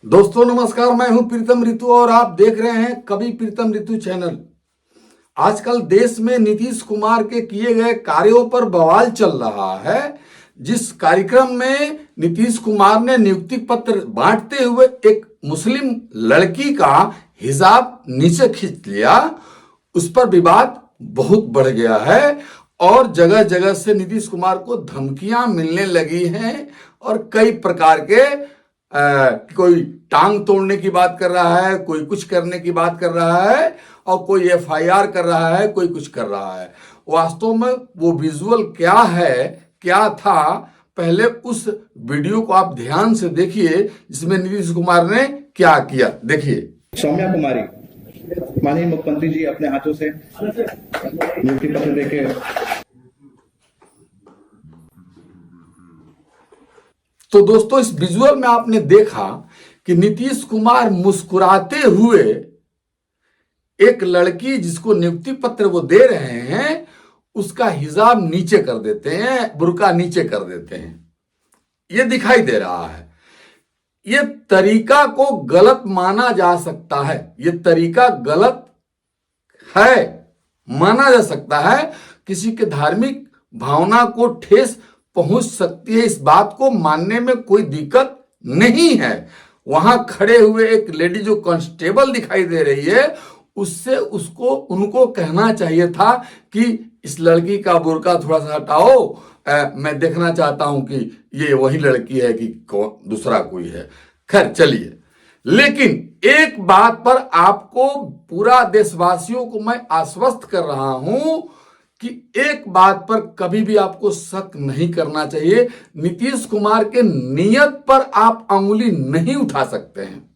दोस्तों नमस्कार, मैं हूं प्रीतम ऋतु और आप देख रहे हैं कवि प्रीतम ऋतु चैनल। आजकल देश में नीतीश कुमार के किए गए कार्यों पर बवाल चल रहा है। जिस कार्यक्रम में नीतीश कुमार ने नियुक्ति पत्र बांटते हुए एक मुस्लिम लड़की का हिजाब नीचे खींच लिया, उस पर विवाद बहुत बढ़ गया है और जगह जगह से नीतीश कुमार को धमकियां मिलने लगी हैं और कई प्रकार के कोई टांग तोड़ने की बात कर रहा है, कोई कुछ करने की बात कर रहा है और कोई एफआईआर कर रहा है, कोई कुछ कर रहा है। वास्तव में वो विजुअल क्या है, क्या था, पहले उस वीडियो को आप ध्यान से देखिए जिसमें नीतीश कुमार ने क्या किया। देखिए। सौम्या कुमारी, माननीय मुख्यमंत्री जी अपने हाथों से नियुक्ति पत्र देके। तो दोस्तों इस विजुअल में आपने देखा कि नीतीश कुमार मुस्कुराते हुए एक लड़की जिसको नियुक्ति पत्र वो दे रहे हैं उसका हिजाब नीचे कर देते हैं, बुर्का नीचे कर देते हैं। ये दिखाई दे रहा है। ये तरीका को गलत माना जा सकता है, ये तरीका गलत है, माना जा सकता है। किसी के धार्मिक भावना को ठेस पहुंच सकती है, इस बात को मानने में कोई दिक्कत नहीं है। वहां खड़े हुए एक लेडी जो कांस्टेबल दिखाई दे रही है, उससे उनको कहना चाहिए था कि इस लड़की का बुर्का थोड़ा सा हटाओ, मैं देखना चाहता हूं कि ये वही लड़की है कि दूसरा कोई है। खैर चलिए, लेकिन एक बात पर आपको, पूरा देशवासियों को मैं आश्वस्त कर रहा हूं कि एक बात पर कभी भी आपको शक नहीं करना चाहिए। नीतीश कुमार के नियत पर आप अंगुली नहीं उठा सकते हैं।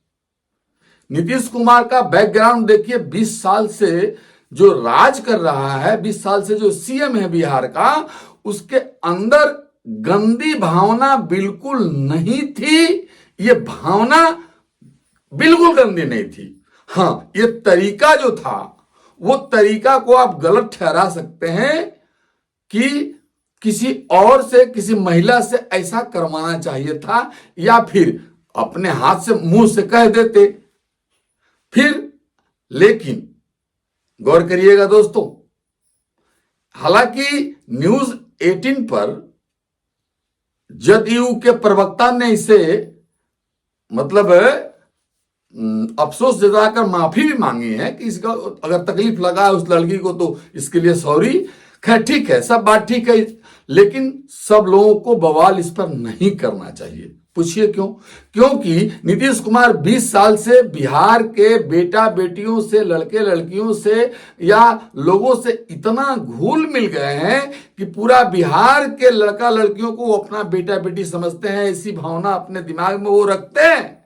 नीतीश कुमार का बैकग्राउंड देखिए, 20 साल से जो राज कर रहा है, 20 साल से जो सीएम है बिहार का, उसके अंदर गंदी भावना बिल्कुल नहीं थी। ये भावना बिल्कुल गंदी नहीं थी। हाँ, ये तरीका जो था, वो तरीका को आप गलत ठहरा सकते हैं कि किसी और से, किसी महिला से ऐसा करवाना चाहिए था, या फिर अपने हाथ से मुंह से कह देते फिर। लेकिन गौर करिएगा दोस्तों, हालांकि न्यूज 18 पर जदयू के प्रवक्ता ने इसे मतलब अफसोस जताकर माफी भी मांगी है कि इसका अगर तकलीफ लगा है उस लड़की को तो इसके लिए सॉरी। खैर ठीक है, सब बात ठीक है, लेकिन सब लोगों को बवाल इस पर नहीं करना चाहिए। पूछिए क्यों? क्योंकि नीतीश कुमार 20 साल से बिहार के बेटा बेटियों से, लड़के लड़कियों से या लोगों से इतना घुल मिल गए हैं कि पूरा बिहार के लड़का लड़कियों को अपना बेटा बेटी समझते हैं। ऐसी भावना अपने दिमाग में वो रखते हैं।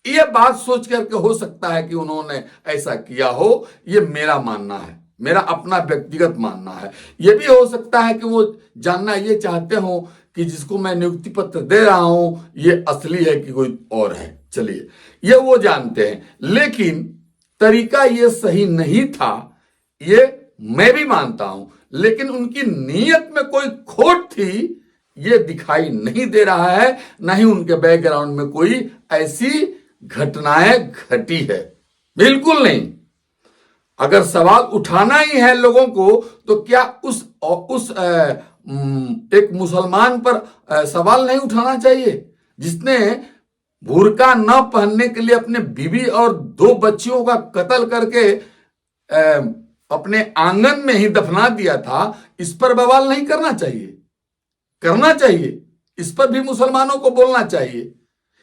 यह बात सोच करके हो सकता है कि उन्होंने ऐसा किया हो, यह मेरा मानना है, मेरा अपना व्यक्तिगत मानना है। यह भी हो सकता है कि वो जानना ये चाहते हो कि जिसको मैं नियुक्ति पत्र दे रहा हूं ये असली है कि कोई और है। चलिए, ये वो जानते हैं, लेकिन तरीका ये सही नहीं था, ये मैं भी मानता हूं। लेकिन उनकी नीयत में कोई खोट थी, ये दिखाई नहीं दे रहा है। ना ही उनके बैकग्राउंड में कोई ऐसी घटनाएं घटी है, बिल्कुल नहीं। अगर सवाल उठाना ही है लोगों को, तो क्या उस एक मुसलमान पर सवाल नहीं उठाना चाहिए जिसने बुर्का न पहनने के लिए अपने बीवी और 2 बच्चियों का कत्ल करके अपने आंगन में ही दफना दिया था? इस पर बवाल नहीं करना चाहिए, करना चाहिए। इस पर भी मुसलमानों को बोलना चाहिए,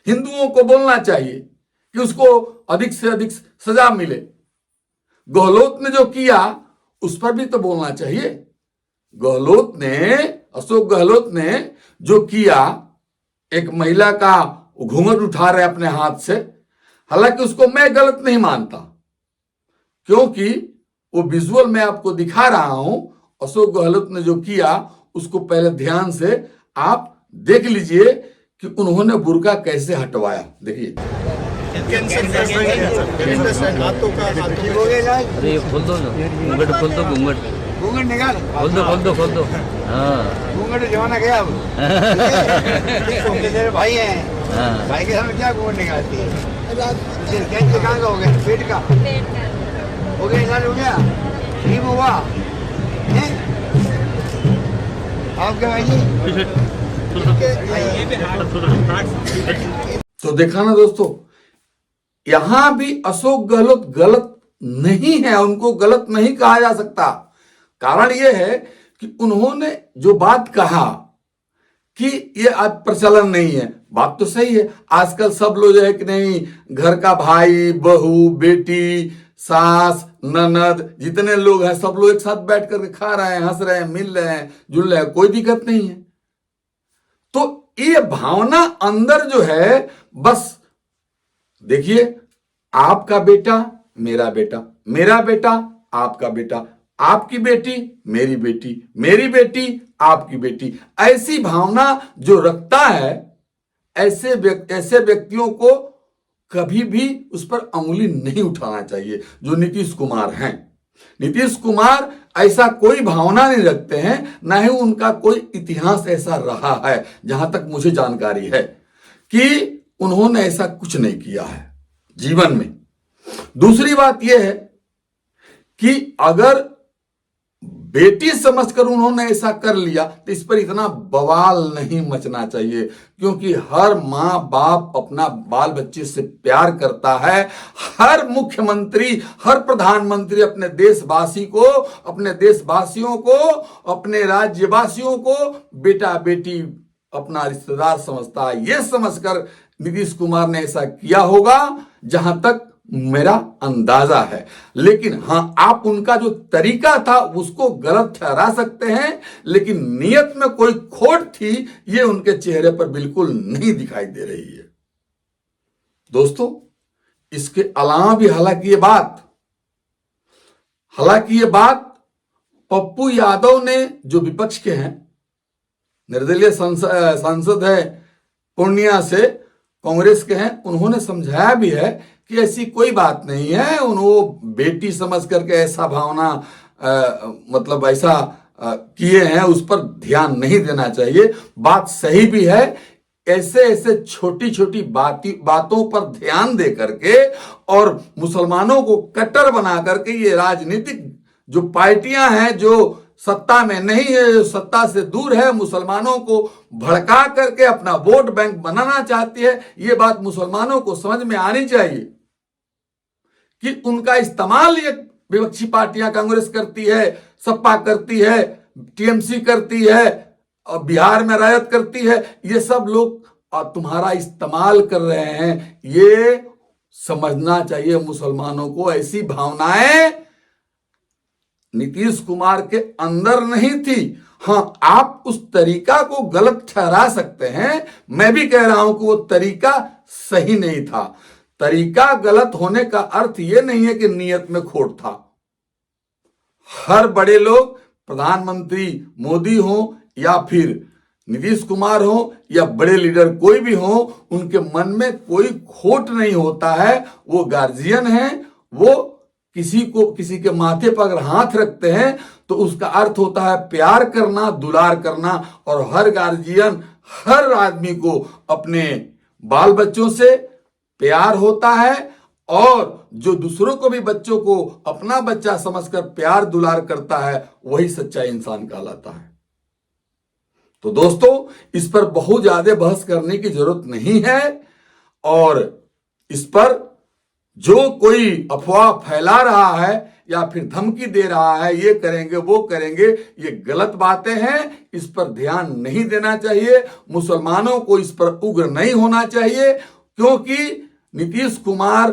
हिंदुओं को बोलना चाहिए कि उसको अधिक से अधिक सजा मिले। गहलोत ने जो किया उस पर भी तो बोलना चाहिए। गहलोत ने, अशोक गहलोत ने जो किया, एक महिला का घूंघट उठा रहे अपने हाथ से, हालांकि उसको मैं गलत नहीं मानता, क्योंकि वो विजुअल मैं आपको दिखा रहा हूं। अशोक गहलोत ने जो किया उसको पहले ध्यान से आप देख लीजिए कि उन्होंने बुर्का कैसे हटवाया। देखिए, अरे खोल दो ना, घूंघट खोल दो, घूंघट निकाल, खोल दो। घूंघट जमाना गया अब। उनके तेरे भाई हैं, भाई के सामने क्या घूंघट निकालती है? कैंसर कहाँ का हो गया? पेट का हो गया, इलाज हो गया, ठीक हुआ हैं? आपके भाई जी तो देखा ना दोस्तों, यहां भी अशोक गहलोत गलत नहीं है, उनको गलत नहीं कहा जा सकता। कारण यह है कि उन्होंने जो बात कहा कि ये आज प्रचलन नहीं है, बात तो सही है। आजकल सब लोग जो है कि नहीं, घर का भाई, बहू, बेटी, सास, ननद, जितने लोग हैं सब लोग एक साथ बैठ करके खा रहे हैं, हंस रहे हैं, मिल रहे हैं, जुल रहे हैं, कोई दिक्कत नहीं है। तो ये भावना अंदर जो है, बस देखिए, आपका बेटा मेरा बेटा, मेरा बेटा आपका बेटा, आपकी बेटी मेरी बेटी, मेरी बेटी आपकी बेटी, ऐसी भावना जो रखता है, ऐसे व्यक्तियों को कभी भी उस पर अंगुली नहीं उठाना चाहिए, जो नीतीश कुमार हैं। नीतीश कुमार ऐसा कोई भावना नहीं रखते हैं, ना ही उनका कोई इतिहास ऐसा रहा है, जहां तक मुझे जानकारी है कि उन्होंने ऐसा कुछ नहीं किया है जीवन में। दूसरी बात यह है कि अगर बेटी समझकर उन्होंने ऐसा कर लिया तो इस पर इतना बवाल नहीं मचना चाहिए, क्योंकि हर मां बाप अपना बाल बच्चे से प्यार करता है। हर मुख्यमंत्री, हर प्रधानमंत्री अपने देशवासी को, अपने देशवासियों को, अपने राज्यवासियों को बेटा बेटी अपना रिश्तेदार समझता है। यह समझकर नीतीश कुमार ने ऐसा किया होगा, जहां तक मेरा अंदाजा है। लेकिन हां, आप उनका जो तरीका था उसको गलत ठहरा सकते हैं, लेकिन नियत में कोई खोट थी, ये उनके चेहरे पर बिल्कुल नहीं दिखाई दे रही है दोस्तों। इसके अलावा भी हालांकि ये बात पप्पू यादव ने, जो विपक्ष के हैं, निर्दलीय सांसद है पूर्णिया से, कांग्रेस के हैं, उन्होंने समझाया भी है कि ऐसी कोई बात नहीं है। उन्होंने बेटी समझ करके ऐसा भावना मतलब ऐसा किए हैं, उस पर ध्यान नहीं देना चाहिए। बात सही भी है। ऐसे छोटी छोटी बातों पर ध्यान दे करके और मुसलमानों को कट्टर बना करके ये राजनीतिक जो पार्टियां हैं, जो सत्ता में नहीं है, सत्ता से दूर है, मुसलमानों को भड़का करके अपना वोट बैंक बनाना चाहती है, ये बात मुसलमानों को समझ में आनी चाहिए कि उनका इस्तेमाल ये विपक्षी पार्टियां कांग्रेस करती है, सपा करती है, टीएमसी करती है, और बिहार में रायत करती है। ये सब लोग तुम्हारा इस्तेमाल कर रहे हैं, ये समझना चाहिए मुसलमानों को। ऐसी भावनाएं नीतीश कुमार के अंदर नहीं थी। हां, आप उस तरीका को गलत ठहरा सकते हैं, मैं भी कह रहा हूं कि वो तरीका सही नहीं था। तरीका गलत होने का अर्थ यह नहीं है कि नियत में खोट था। हर बड़े लोग, प्रधानमंत्री मोदी हो या फिर नीतीश कुमार हो या बड़े लीडर कोई भी हो, उनके मन में कोई खोट नहीं होता है। वो गार्जियन हैं, वो किसी के माथे पर अगर हाथ रखते हैं तो उसका अर्थ होता है प्यार करना, दुलार करना। और हर गार्जियन, हर आदमी को अपने बाल बच्चों से प्यार होता है, और जो दूसरों को भी, बच्चों को अपना बच्चा समझकर प्यार दुलार करता है, वही सच्चा इंसान कहलाता है। तो दोस्तों, इस पर बहुत ज्यादा बहस करने की जरूरत नहीं है, और इस पर जो कोई अफवाह फैला रहा है या फिर धमकी दे रहा है, ये करेंगे वो करेंगे, ये गलत बातें हैं। इस पर ध्यान नहीं देना चाहिए। मुसलमानों को इस पर उग्र नहीं होना चाहिए, क्योंकि नीतीश कुमार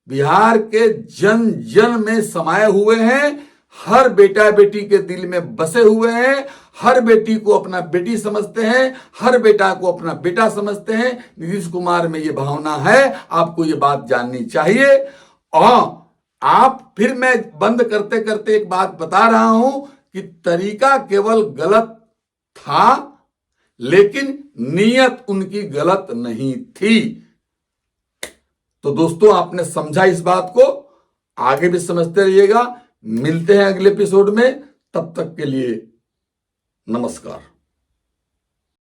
बिहार के जन जन में समाये हुए हैं, हर बेटा बेटी के दिल में बसे हुए हैं, हर बेटी को अपना बेटी समझते हैं, हर बेटा को अपना बेटा समझते हैं। नीतीश कुमार में ये भावना है, आपको ये बात जाननी चाहिए। और आप, फिर मैं बंद करते करते एक बात बता रहा हूं कि तरीका केवल गलत था, लेकिन नीयत उनकी गलत नहीं थी। तो दोस्तों, आपने समझा इस बात को, आगे भी समझते रहिएगा। मिलते हैं अगले एपिसोड में, तब तक के लिए नमस्कार।